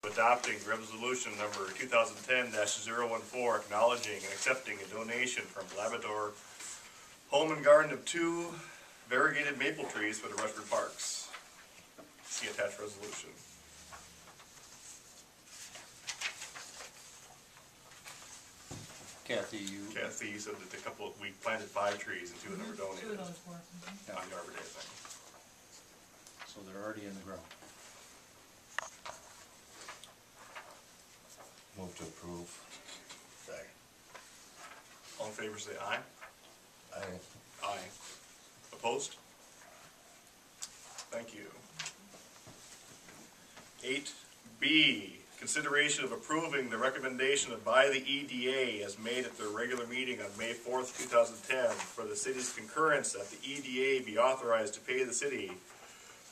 Adopting resolution number 2010-014, acknowledging and accepting a donation from Labrador Home and Garden of 2 variegated maple trees for the Rushford Parks. See attached resolution. Kathy, Kathy said that we planted 5 trees and 2 of them were donated. 2 of those were. On the Arbor Day thing. so they're already in the ground. Move to approve. Second. All in favor say aye. Aye. Aye. Opposed? Thank you. 8B, consideration of approving the recommendation by the EDA as made at their regular meeting on May 4th, 2010 for the city's concurrence that the EDA be authorized to pay the city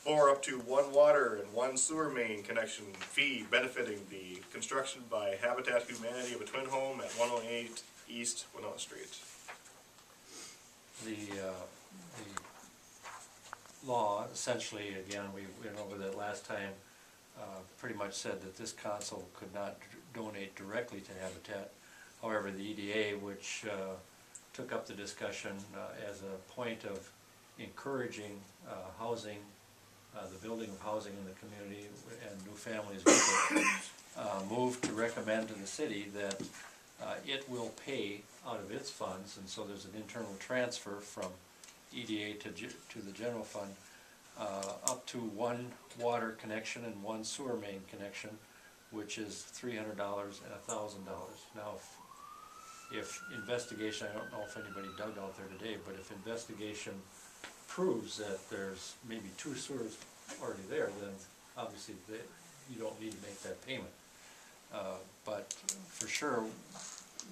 for up to 1 water and 1 sewer main connection fee benefiting the construction by Habitat Humanity of a twin home at 108 East Winona Street. The law, essentially, again, we went over that last time, pretty much said that this council could not donate directly to Habitat. However, the EDA, which took up the discussion as a point of encouraging housing, the building of housing in the community and new families with it, moved to recommend to the city that it will pay out of its funds, and so there's an internal transfer from EDA to the general fund up to 1 water connection and 1 sewer main connection, which is $300 and $1,000. Now, if investigation, I don't know if anybody dug out there today, but if investigation proves that there's maybe 2 sewers already there, then obviously you don't need to make that payment. But for sure,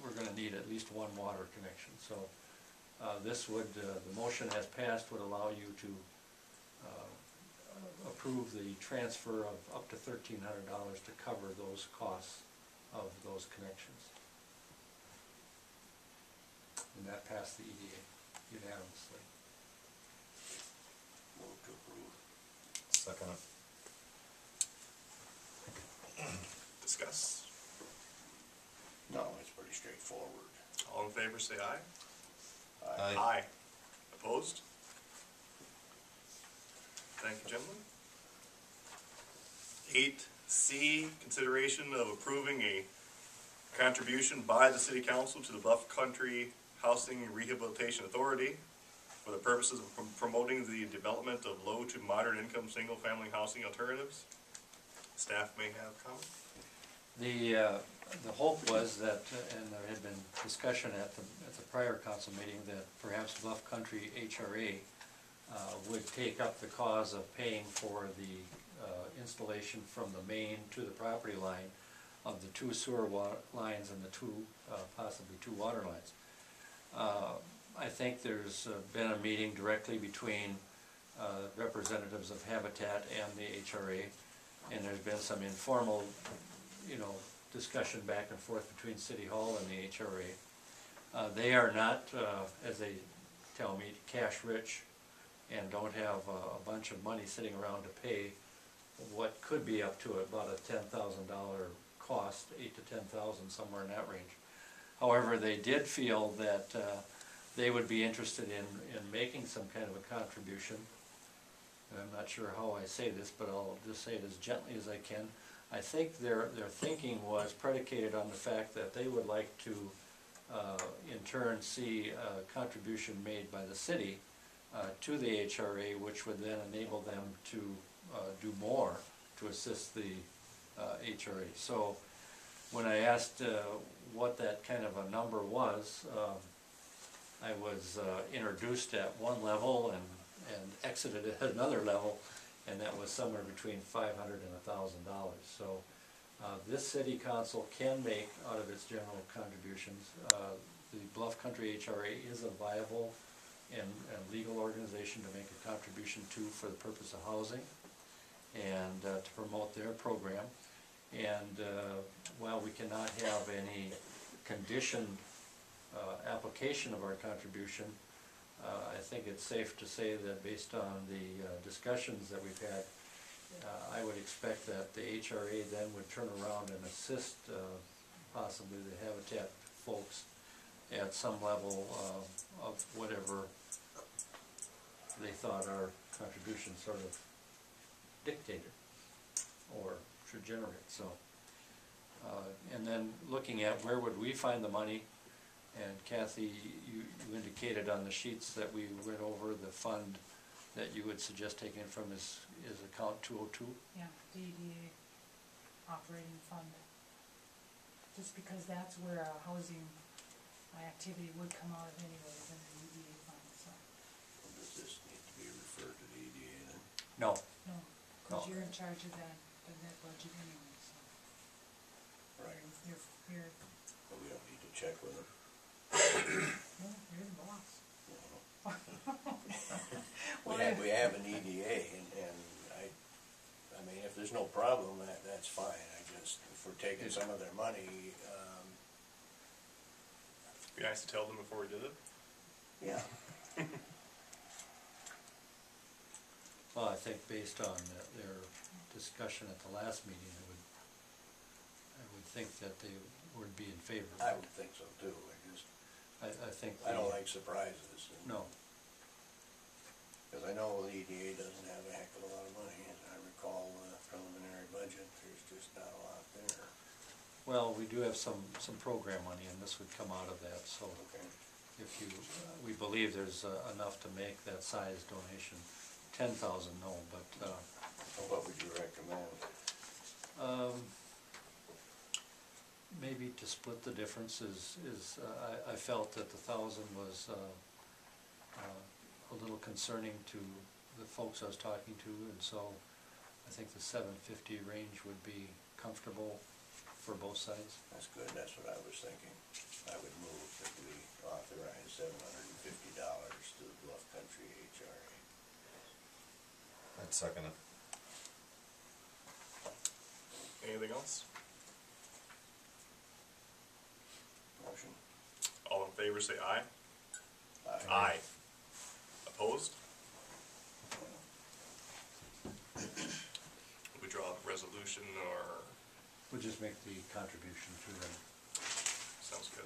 we're going to need at least 1 water connection. So this would, the motion as passed would allow you to approve the transfer of up to $1,300 to cover those costs of those connections. And that passed the EDA unanimously. Move to approve. Second. Discuss. No, it's pretty straightforward. All in favor say aye. Aye. Aye. Opposed? Thank you, gentlemen. 8C, consideration of approving a contribution by the City Council to the Bluff Country Housing Rehabilitation Authority for the purposes of promoting the development of low to moderate income single-family housing alternatives. Staff may have comment. The hope was that, and there had been discussion at the prior council meeting, that perhaps Bluff Country HRA would take up the cause of paying for the installation from the main to the property line of the 2 sewer lines and the 2, possibly 2 water lines. I think there's been a meeting directly between representatives of Habitat and the HRA, and there's been some informal, discussion back and forth between City Hall and the HRA. They are not, as they tell me, cash rich and don't have a bunch of money sitting around to pay what could be up to about a $10,000 cost, 8 to 10,000, somewhere in that range. However, they did feel that they would be interested in making some kind of a contribution. And I'm not sure how I say this, but I'll just say it as gently as I can. I think their thinking was predicated on the fact that they would like to, in turn, see a contribution made by the city to the HRA, which would then enable them to do more to assist the HRA. So when I asked what that kind of a number was, I was introduced at one level and exited at another level, and that was somewhere between $500 and $1,000. So this city council can make out of its general contributions. The Bluff Country HRA is a viable and legal organization to make a contribution to for the purpose of housing and to promote their program. And while we cannot have any conditioned application of our contribution, I think it's safe to say that based on the discussions that we've had, I would expect that the HRA then would turn around and assist possibly the Habitat folks at some level of whatever they thought our contribution sort of dictated or should generate. So, and then looking at where would we find the money, and Kathy, you indicated on the sheets that we went over the fund that you would suggest taking from is account 202? Yeah, the EDA operating fund. Just because that's where our housing activity would come out of anyways in the EDA fund, so. Does this need to be referred to the EDA then? No. No, No. because you're in charge of that budget anyway, so. Right, You're, but we don't need to check with them. no, you're the boss. We have an EDA, and I mean, if there's no problem, that's fine. I just, if we're taking some of their money, Be nice to tell them before we did it. yeah. Well, I think based on their discussion at the last meeting, I would think that they would be in favor. I would think so too. I think. I don't like surprises. No. Because I know the EDA doesn't have a heck of a lot of money. As I recall the preliminary budget, there's just not a lot there. Well, we do have some program money, and this would come out of that, so Okay. if you, we believe there's enough to make that size donation. 10,000, no, but, So what would you recommend? maybe to split the difference I felt that the 1,000 was a little concerning to the folks I was talking to, and so I think the 750 range would be comfortable for both sides. That's good. That's what I was thinking. I would move that we authorize $750 to the Bluff Country HRA. I'd second it. Anything else? Motion. All in favor say aye. Aye. Aye. Opposed? We draw a resolution or, We'll just make the contribution to them. sounds good.